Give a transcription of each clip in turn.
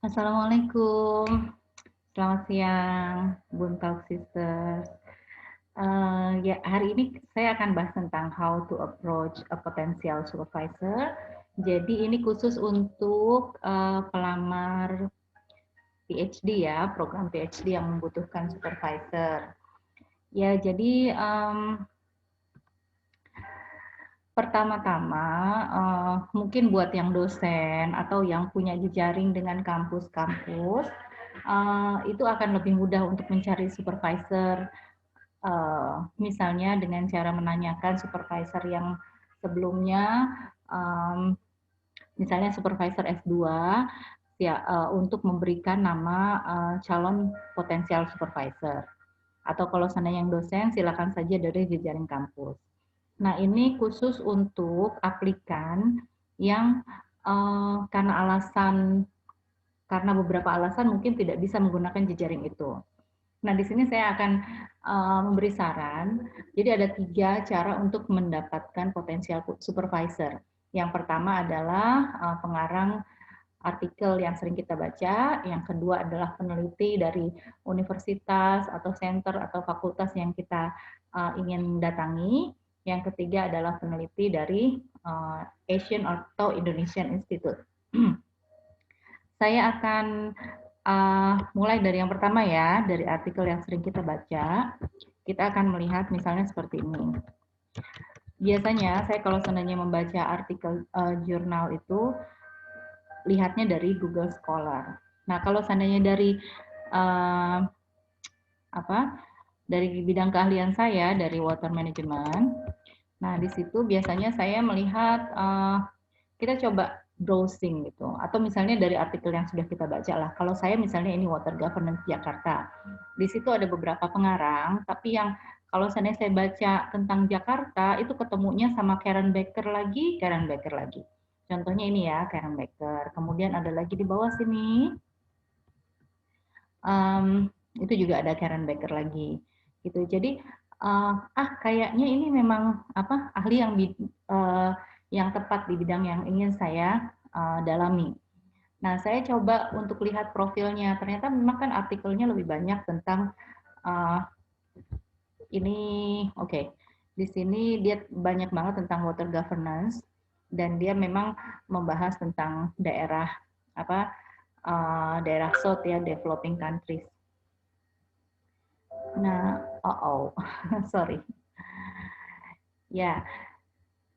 Assalamualaikum, selamat siang, Buntalk Sisters. Ya, hari ini saya akan bahas tentang how to approach a potential supervisor. Jadi ini khusus untuk pelamar PhD ya, program PhD yang membutuhkan supervisor. Ya, jadi pertama-tama, mungkin buat yang dosen atau yang punya jejaring dengan kampus-kampus, itu akan lebih mudah untuk mencari supervisor, misalnya dengan cara menanyakan supervisor yang sebelumnya, misalnya supervisor S2, ya, untuk memberikan nama calon potensial supervisor. Atau kalau seandainya yang dosen, silakan saja dari jejaring kampus. Nah, ini khusus untuk aplikan yang karena beberapa alasan mungkin tidak bisa menggunakan jejaring itu. Nah, di sini saya akan memberi saran. Jadi ada 3 cara untuk mendapatkan potensial supervisor. Yang pertama adalah pengarang artikel yang sering kita baca, yang kedua adalah peneliti dari universitas atau center atau fakultas yang kita ingin datangi, yang ketiga adalah peneliti dari Asian atau Indonesian Institute. Saya akan mulai dari yang pertama ya, dari artikel yang sering kita baca. Kita akan melihat misalnya seperti ini. Biasanya saya kalau seandainya membaca artikel jurnal itu lihatnya dari Google Scholar. Nah, kalau seandainya dari uh, dari bidang keahlian saya dari water management, nah di situ biasanya saya melihat kita coba browsing gitu, atau misalnya dari artikel yang sudah kita baca lah. Kalau saya misalnya ini Water Governance Jakarta, di situ ada beberapa pengarang, tapi yang kalau seandainya saya baca tentang Jakarta itu ketemunya sama Karen Baker lagi, Karen Baker lagi. Contohnya ini ya, Karen Baker. Kemudian ada lagi di bawah sini, itu juga ada Karen Baker lagi. Gitu. Jadi kayaknya ini memang ahli yang tepat di bidang yang ingin saya dalami. Nah, saya coba untuk lihat profilnya. Ternyata memang kan artikelnya lebih banyak tentang uh, ini. Oke. Di sini dia banyak banget tentang water governance dan dia memang membahas tentang daerah daerah South ya, developing countries. Nah, sorry. Ya,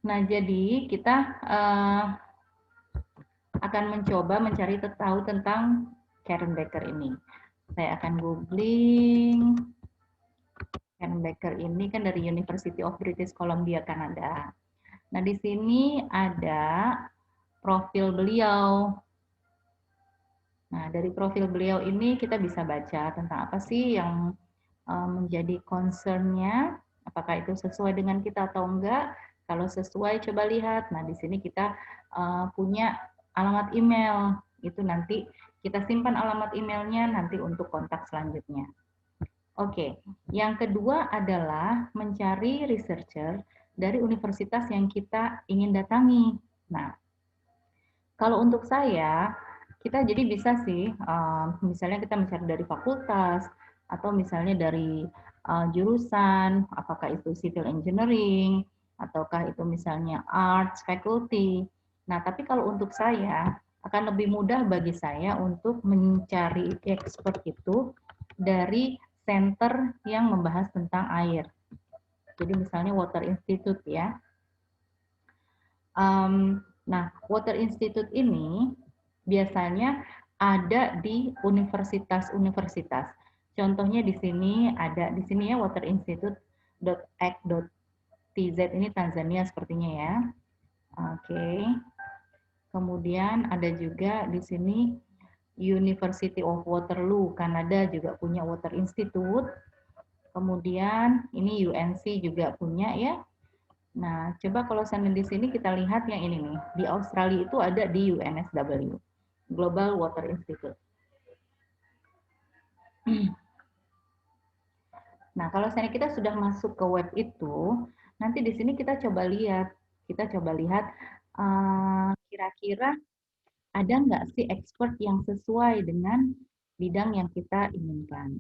nah jadi kita akan mencoba mencari tahu tentang Karen Baker ini. Saya akan googling. Karen Baker ini kan dari University of British Columbia, Kanada. Nah, di sini ada profil beliau. Nah, dari profil beliau ini kita bisa baca tentang apa sih yang menjadi concern-nya, apakah itu sesuai dengan kita atau enggak. Kalau sesuai, coba lihat. Nah, di sini kita punya alamat email. Itu nanti kita simpan alamat emailnya nanti untuk kontak selanjutnya. Oke, yang kedua adalah mencari researcher dari universitas yang kita ingin datangi. Nah, kalau untuk saya, kita jadi bisa sih, misalnya kita mencari dari fakultas, atau misalnya dari jurusan, apakah itu civil engineering, ataukah itu misalnya arts faculty. Nah, tapi kalau untuk saya, akan lebih mudah bagi saya untuk mencari expert itu dari center yang membahas tentang air. Jadi misalnya Water Institute ya. Nah, Water Institute ini biasanya ada di universitas-universitas. Contohnya di sini ada di sini ya waterinstitute.ac.tz ini Tanzania sepertinya ya. Oke. Kemudian ada juga di sini University of Waterloo, Kanada juga punya Water Institute. Kemudian ini UNC juga punya ya. Nah, coba kalau seandainya di sini kita lihat yang ini nih. Di Australia itu ada di UNSW, Global Water Institute. Nah, kalau seandainya kita sudah masuk ke web itu, nanti di sini kita coba lihat kira-kira ada nggak sih expert yang sesuai dengan bidang yang kita inginkan.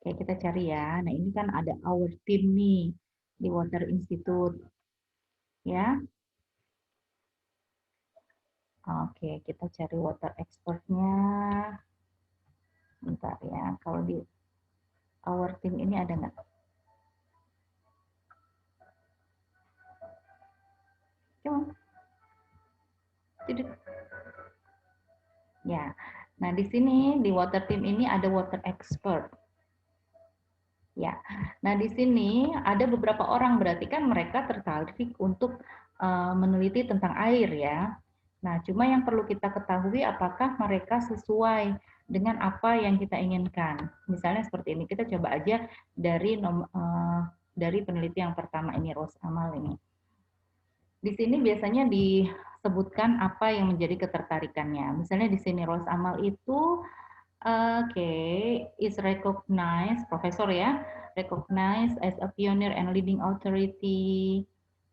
Oke, kita cari ya. Nah, ini kan ada our team nih di Water Institute, ya. Oke, kita cari water expertnya. Bentar ya, kalau di our team ini ada nggak? Cuma, ya. Nah, di sini di water team ini ada water expert. Ya. Nah, di sini ada beberapa orang, berarti kan mereka tertarik untuk meneliti tentang air ya. Nah, cuma yang perlu kita ketahui apakah mereka sesuai dengan apa yang kita inginkan. Misalnya seperti ini, kita coba aja dari peneliti yang pertama ini, Rose Amal ini. Di sini biasanya disebutkan apa yang menjadi ketertarikannya. Misalnya di sini Rose Amal itu is recognized, profesor ya, recognized as a pioneer and leading authority,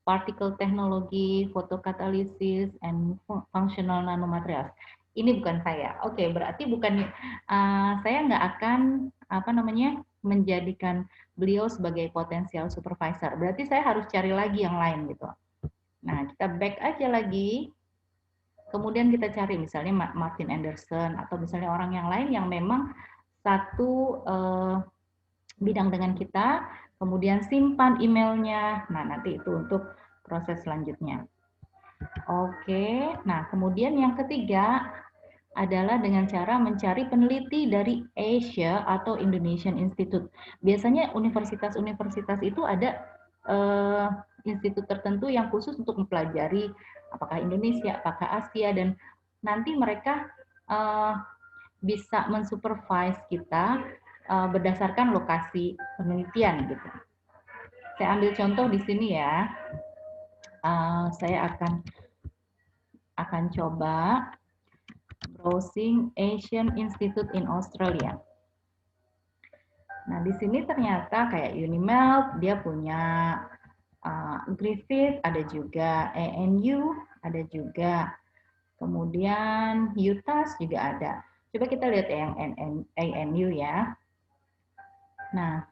particle technology, photocatalysis, and functional nanomaterials. Ini bukan saya. Oke, berarti bukan saya nggak akan menjadikan beliau sebagai potensial supervisor. Berarti saya harus cari lagi yang lain gitu. Nah, kita back aja lagi. Kemudian kita cari misalnya Martin Anderson atau misalnya orang yang lain yang memang satu bidang dengan kita, kemudian simpan emailnya. Nah, nanti itu untuk proses selanjutnya. Oke, nah kemudian yang ketiga adalah dengan cara mencari peneliti dari Asia atau Indonesian Institute. Biasanya universitas-universitas itu ada institut tertentu yang khusus untuk mempelajari apakah Indonesia, apakah Asia, dan nanti mereka bisa mensupervise kita berdasarkan lokasi penelitian gitu. Saya ambil contoh di sini ya. Saya akan coba browsing Asian Institute in Australia. Nah, di sini ternyata kayak Unimelt, dia punya Griffith, ada juga ANU, ada juga kemudian UTAS juga ada. Coba kita lihat yang ANU ya. Nah,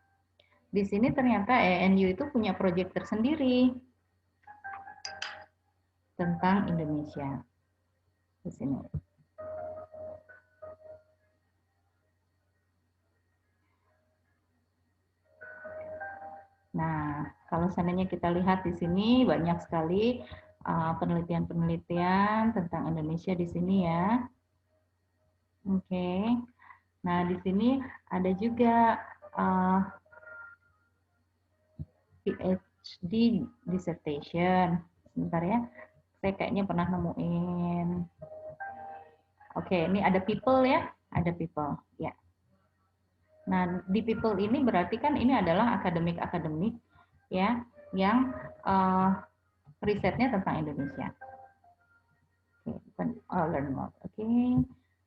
di sini ternyata ANU itu punya proyek tersendiri tentang Indonesia. Di sini. Nah, kalau seandainya kita lihat di sini banyak sekali penelitian-penelitian tentang Indonesia di sini ya. Oke. Nah, di sini ada juga PhD dissertation. Sebentar ya. Saya kayaknya pernah nemuin. Oke, ini ada people ya. Ada people. Ya. Nah, di people ini berarti kan ini adalah akademik-akademik ya yang risetnya tentang Indonesia. Oke, learn more. Oke,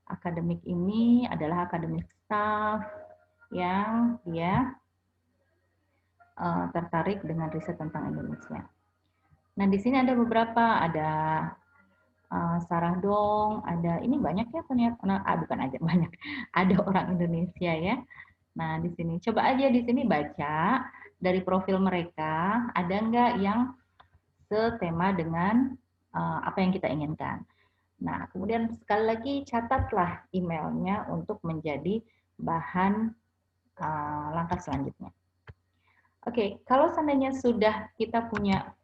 akademik ini adalah akademik staff yang dia tertarik dengan riset tentang Indonesia. Nah, di sini ada beberapa, ada Sarah Dong, ada ini banyak ya ternyata, bukan aja banyak, ada orang Indonesia ya. Nah, di sini coba aja di sini baca dari profil mereka, ada nggak yang setema dengan apa yang kita inginkan. Nah, kemudian sekali lagi catatlah emailnya untuk menjadi bahan langkah selanjutnya. Oke, kalau seandainya sudah kita punya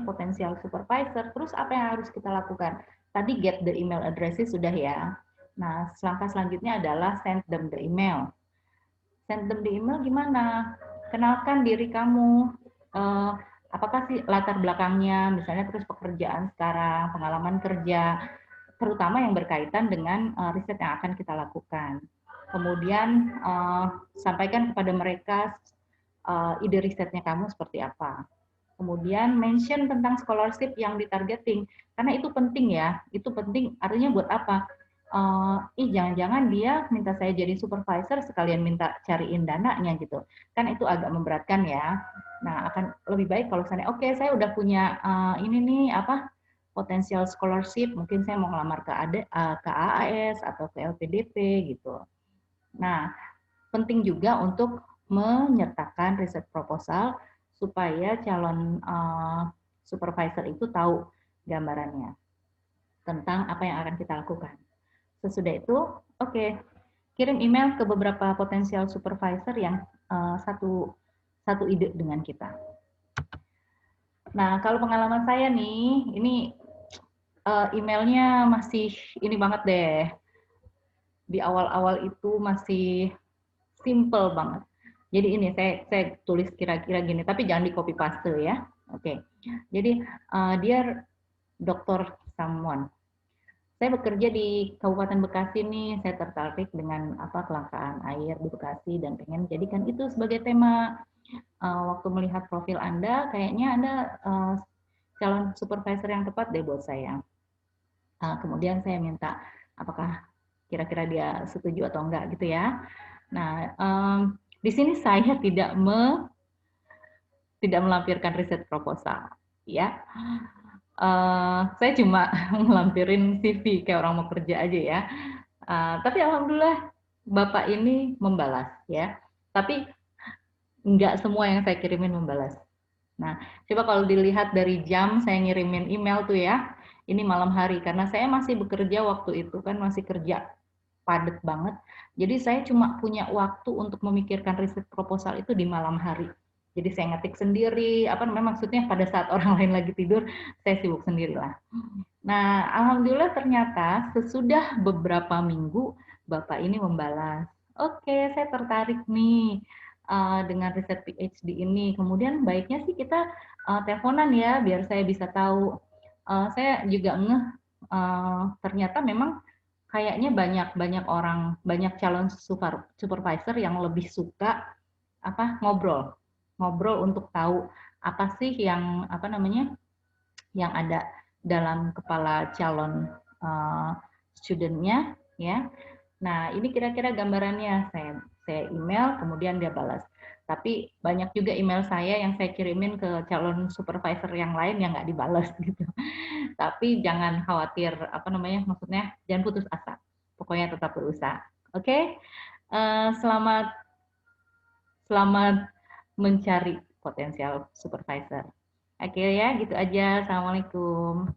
potensial supervisor, terus apa yang harus kita lakukan? Tadi get the email addresses sudah ya. Nah, langkah selanjutnya adalah send them the email. Send them the email gimana? Kenalkan diri kamu. Apakah sih latar belakangnya, misalnya terus pekerjaan sekarang, pengalaman kerja, terutama yang berkaitan dengan riset yang akan kita lakukan. Kemudian sampaikan kepada mereka ide risetnya kamu seperti apa. Kemudian mention tentang scholarship yang ditargeting, karena itu penting ya, itu penting artinya buat apa? Jangan-jangan dia minta saya jadi supervisor sekalian minta cariin dananya gitu, kan itu agak memberatkan ya. Nah, akan lebih baik kalau saya, oke, saya udah punya ini nih potensial scholarship, mungkin saya mau ngelamar ke AAS atau ke LPDP gitu. Nah, penting juga untuk menyertakan riset proposal supaya calon supervisor itu tahu gambarannya tentang apa yang akan kita lakukan. Sesudah itu, oke, kirim email ke beberapa potensial supervisor yang satu ide dengan kita. Nah, kalau pengalaman saya nih, ini emailnya masih ini banget deh. Di awal-awal itu masih simple banget. Jadi ini saya tulis kira-kira gini, tapi jangan di copy paste ya. Oke. Jadi dear Dr. Someone, saya bekerja di Kabupaten Bekasi nih, saya tertarik dengan kelangkaan air di Bekasi dan pengen jadikan itu sebagai tema. Waktu melihat profil Anda, kayaknya Anda calon supervisor yang tepat deh buat saya. Kemudian saya minta apakah kira-kira dia setuju atau enggak gitu ya. Nah, di sini saya tidak melampirkan riset proposal, ya. Saya cuma melampirin CV kayak orang mau kerja aja ya. Tapi alhamdulillah Bapak ini membalas ya. Tapi nggak semua yang saya kirimin membalas. Nah, coba kalau dilihat dari jam saya ngirimin email tuh ya, ini malam hari karena saya masih bekerja waktu itu kan masih kerja padat banget. Jadi saya cuma punya waktu untuk memikirkan riset proposal itu di malam hari. Jadi saya ngetik sendiri, maksudnya pada saat orang lain lagi tidur, saya sibuk sendirilah. Nah, alhamdulillah ternyata sesudah beberapa minggu Bapak ini membalas, oke, saya tertarik nih dengan riset PhD ini. Kemudian baiknya sih kita teleponan ya, biar saya bisa tahu. Saya juga ternyata memang kayaknya banyak orang, banyak calon supervisor yang lebih suka ngobrol untuk tahu apa sih yang yang ada dalam kepala calon studentnya ya. Nah, ini kira-kira gambarannya. Saya email, kemudian dia balas. Tapi banyak juga email saya yang saya kirimin ke calon supervisor yang lain yang nggak dibalas gitu. Tapi jangan khawatir, maksudnya jangan putus asa. Pokoknya tetap berusaha. Oke? Selamat mencari potensial supervisor. Oke ya, gitu aja. Assalamualaikum.